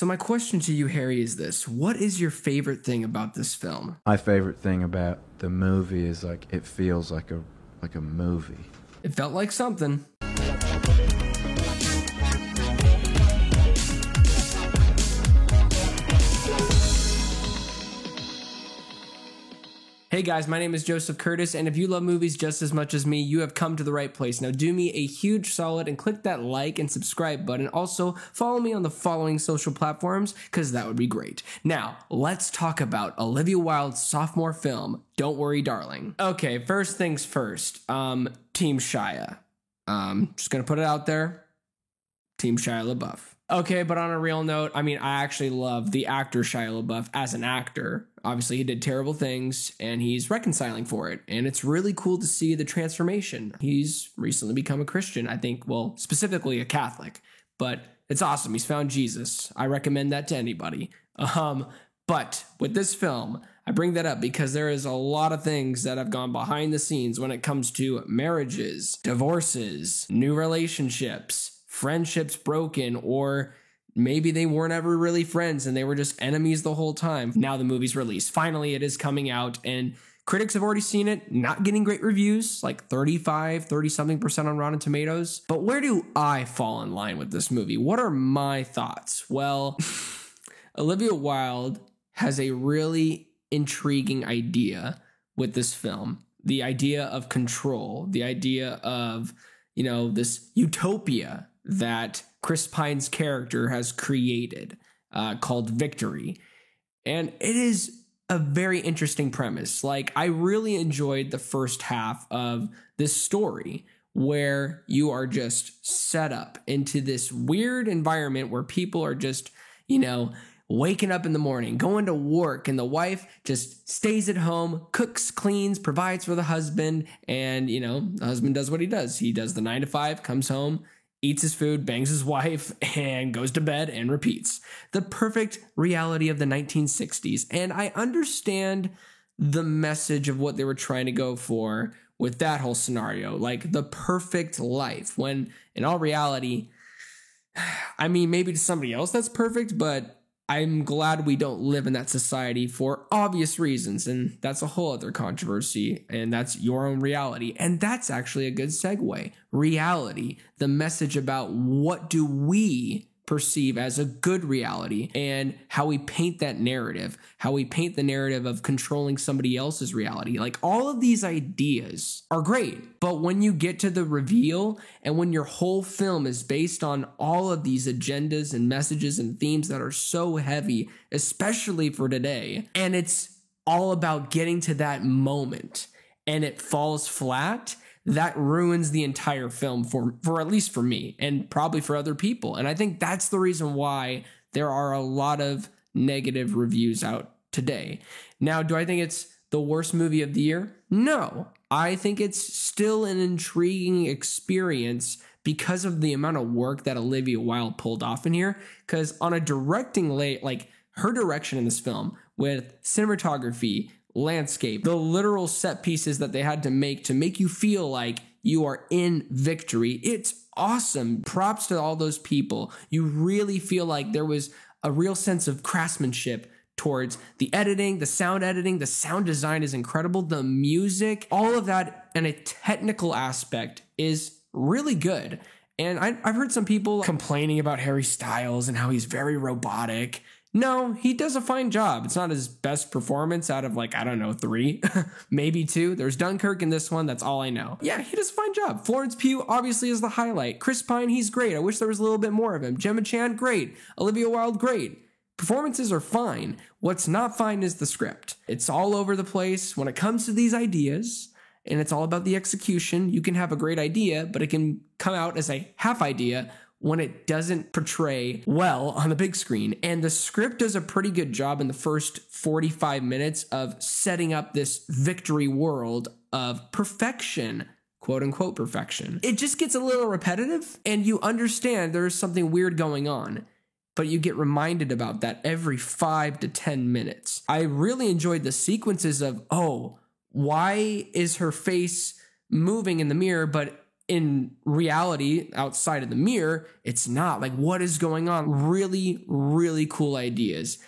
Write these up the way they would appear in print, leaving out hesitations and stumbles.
So my question to you, Harry, is this. What is your favorite thing about this film? My favorite thing about the movie is it feels like a movie. It felt like something. Hey guys, my name is Joseph Curtis, and if you love movies just as much as me, you have come to the right place. Now do me a huge solid and click that like and subscribe button. Also, follow me on the following social platforms, because that would be great. Now, let's talk about Olivia Wilde's sophomore film, Don't Worry Darling. Okay, first things first, Team Shia. Just gonna put it out there, Team Shia LaBeouf. Okay, but on a real note, I actually love the actor Shia LaBeouf as an actor. Obviously, he did terrible things, and he's reconciling for it. And it's really cool to see the transformation. He's recently become a Christian, I think, well, specifically a Catholic. But it's awesome. He's found Jesus. I recommend that to anybody. But with this film, I bring that up because there is a lot of things that have gone behind the scenes when it comes to marriages, divorces, new relationships, friendships broken, or maybe they weren't ever really friends and they were just enemies the whole time. Now the movie's released. Finally, it is coming out, and critics have already seen it, not getting great reviews, like 30-something% on Rotten Tomatoes. But where do I fall in line with this movie? What are my thoughts? Well, Olivia Wilde has a really intriguing idea with this film. The idea of control, the idea of, this utopia that Chris Pine's character has created, called Victory. And it is a very interesting premise. I really enjoyed the first half of this story, where you are just set up into this weird environment where people are just, waking up in the morning, going to work, and the wife just stays at home, cooks, cleans, provides for the husband, and, the husband does what he does. He does the 9 to 5, comes home, eats his food, bangs his wife, and goes to bed and repeats. The perfect reality of the 1960s. And I understand the message of what they were trying to go for with that whole scenario, like the perfect life, when in all reality, maybe to somebody else that's perfect, but I'm glad we don't live in that society for obvious reasons, and that's a whole other controversy, and that's your own reality. And that's actually a good segue. Reality, the message about what do we perceive as a good reality, and how we paint that narrative, how we paint the narrative of controlling somebody else's reality. All of these ideas are great, but when you get to the reveal, and when your whole film is based on all of these agendas and messages and themes that are so heavy, especially for today, and it's all about getting to that moment, and it falls flat, that ruins the entire film for at least for me, and probably for other people. And I think that's the reason why there are a lot of negative reviews out today. Now, do I think it's the worst movie of the year? No. I think it's still an intriguing experience because of the amount of work that Olivia Wilde pulled off in here. Because on a directing her direction in this film with cinematography, landscape, the literal set pieces that they had to make you feel like you are in Victory. It's awesome. Props to all those people. You really feel like there was a real sense of craftsmanship towards the editing, the sound design is incredible. The music, all of that, and a technical aspect is really good. And I've heard some people complaining about Harry Styles and how he's very robotic. No, he does a fine job. It's not his best performance out of 3, maybe 2. There's Dunkirk in this one. That's all I know. Yeah, he does a fine job. Florence Pugh obviously is the highlight. Chris Pine, he's great. I wish there was a little bit more of him. Gemma Chan, great. Olivia Wilde, great. Performances are fine. What's not fine is the script. It's all over the place when it comes to these ideas, and it's all about the execution. You can have a great idea, but it can come out as a half idea when it doesn't portray well on the big screen. And the script does a pretty good job in the first 45 minutes of setting up this Victory world of perfection, quote unquote perfection. It just gets a little repetitive, and you understand there's something weird going on, but you get reminded about that every 5 to 10 minutes. I really enjoyed the sequences of, why is her face moving in the mirror, but in reality, outside of the mirror, it's not. Like, what is going on? Really, really cool ideas.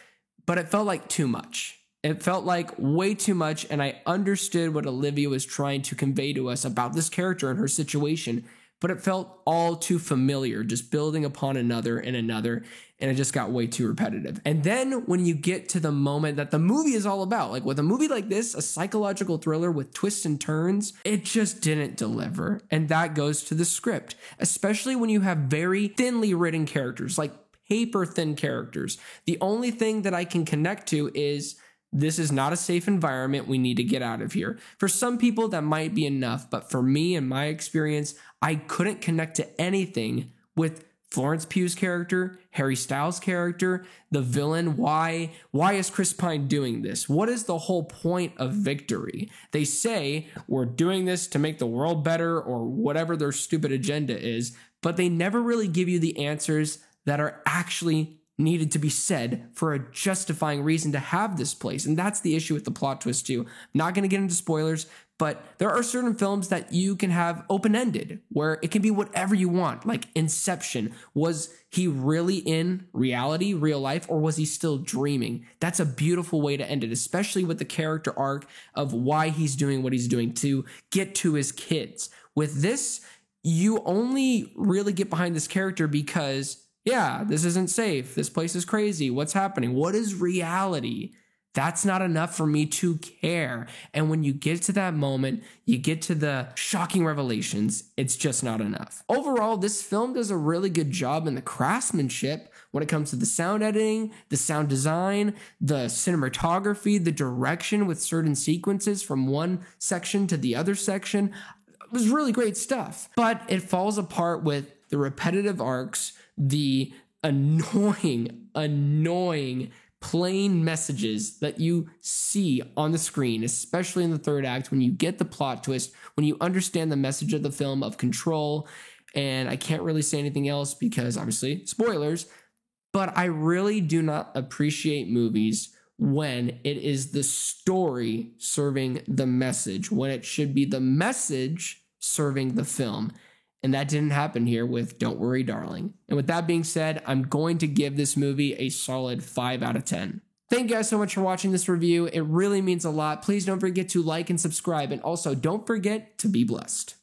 But it felt like too much. It felt like way too much, and I understood what Olivia was trying to convey to us about this character and her situation, but it felt all too familiar, just building upon another and another, and it just got way too repetitive. And then when you get to the moment that the movie is all about, like with a movie like this, a psychological thriller with twists and turns, it just didn't deliver. And that goes to the script, especially when you have very thinly written characters, like paper thin characters. The only thing that I can connect to is, this is not a safe environment. We need to get out of here. For some people, that might be enough. But for me, in my experience, I couldn't connect to anything with Florence Pugh's character, Harry Styles' character, the villain. Why is Chris Pine doing this? What is the whole point of Victory? They say we're doing this to make the world better or whatever their stupid agenda is, but they never really give you the answers that are actually needed to be said for a justifying reason to have this place. And that's the issue with the plot twist too. I'm not going to get into spoilers, but there are certain films that you can have open-ended where it can be whatever you want, like Inception. Was he really in reality, real life, or was he still dreaming? That's a beautiful way to end it, especially with the character arc of why he's doing what he's doing to get to his kids. With this, you only really get behind this character because, yeah, this isn't safe. This place is crazy. What's happening? What is reality? That's not enough for me to care. And when you get to that moment, you get to the shocking revelations, it's just not enough. Overall, this film does a really good job in the craftsmanship when it comes to the sound editing, the sound design, the cinematography, the direction with certain sequences from one section to the other section. It was really great stuff. But it falls apart with the repetitive arcs, the annoying plain messages that you see on the screen, especially in the third act, when you get the plot twist, when you understand the message of the film of control. And I can't really say anything else because obviously spoilers, but I really do not appreciate movies when it is the story serving the message, when it should be the message serving the film. And that didn't happen here with Don't Worry, Darling. And with that being said, I'm going to give this movie a solid 5 out of 10. Thank you guys so much for watching this review. It really means a lot. Please don't forget to like and subscribe. And also, don't forget to be blessed.